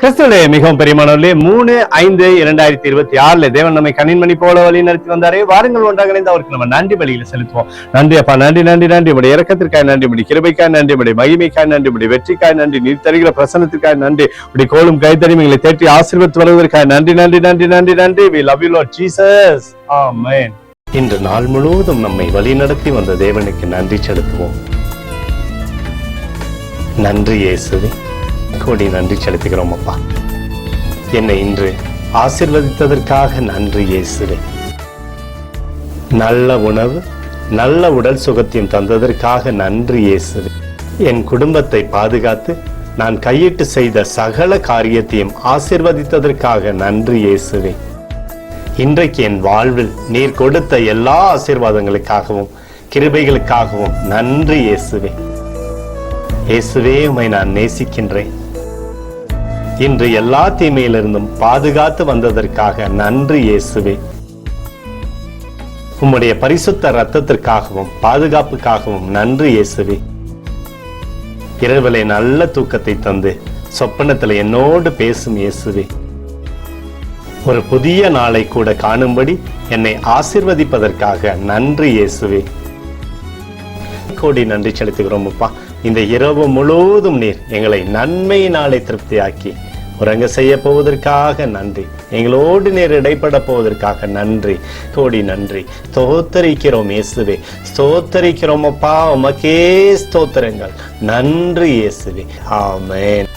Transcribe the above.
கிறிஸ்துவிலே மிகவும் பெரியமானவர்களே, 3/5/2026 தேவன் நம்மை கண்ணின்மணி போல வழி நடத்தி வந்தாரே. வாருங்கள் ஒன்றாக இணைந்து அவருக்கு நம்ம நன்றி பலியில செலுத்துவோம். நன்றி அப்பா, நன்றி நன்றி நன்றி. உடைய இரக்கத்திற்காய் நன்றி, உடைய கிருபைக்காய் நன்றி, உடைய மகிமைக்காய் நன்றி, உடைய வெற்றிக்காய் நன்றி, நீர் தருகிற பிரசன்னத்திற்காய் நன்றி, உடைய கோலும் கைத்தறிமைகளை தேற்றி ஆசீர்வதித்து வருவதற்காய் நன்றி நன்றி நன்றி நன்றி நன்றி. We love you Lord Jesus. Amen. இன்று நாள் முழுவதும் நம்மை வழி நடத்தி வந்த தேவனுக்கு நன்றி செலுத்துவோம். நன்றி இயேசுவே, கோடி நன்றி செலுத்துகிறோம் அப்பா. என்னை இன்று ஆசீர்வதித்ததற்காக நன்றி இயேசுவே. நல்ல உணவு, நல்ல உடல் சுகத்தையும் தந்ததற்காக நன்றி இயேசுவே. என் குடும்பத்தை பாதுகாத்து நான் கையிட்டு செய்த சகல காரியத்தையும் ஆசீர்வதித்ததற்காக நன்றி இயேசுவே. இன்றைக்கு என் வாழ்வில் நீர் கொடுத்த எல்லா ஆசீர்வாதங்களுக்காகவும் கிருபைகளுக்காகவும் நன்றி இயேசுவே. இயேசுவே, உம்மை நான் நேசிக்கின்றேன். இன்று எல்லா தீமையிலிருந்தும் பாதுகாத்து வந்ததற்காக நன்றி இயேசுவே. உம்முடைய பரிசுத்த இரத்தத்திற்காகவும் பாதுகாப்புக்காகவும் நன்றி இயேசுவே. இரவிலே நல்ல தூக்கத்தை தந்து சொப்பனத்தில் என்னோடு பேசும் இயேசுவே. ஒரு புதிய நாளை கூட காணும்படி என்னை ஆசீர்வதிப்பதற்காக நன்றி இயேசுவே. கோடி நன்றி செலுத்துகிறோம் அப்பா. இந்த இரவு முழுவதும் நீர் எங்களை நன்மையினாலே திருப்தியாக்கி உறங்க செய்ய போவதற்காக நன்றி. எங்களோடு நீர் இடைப்பட போவதற்காக நன்றி, கோடி நன்றி. ஸ்தோத்தரிக்கிறோம் இயேசுவே, ஸ்தோத்தரிக்கிறோம் அப்பா. உமக்கே ஸ்தோத்திரங்கள். நன்றி இயேசுவே. ஆமென்.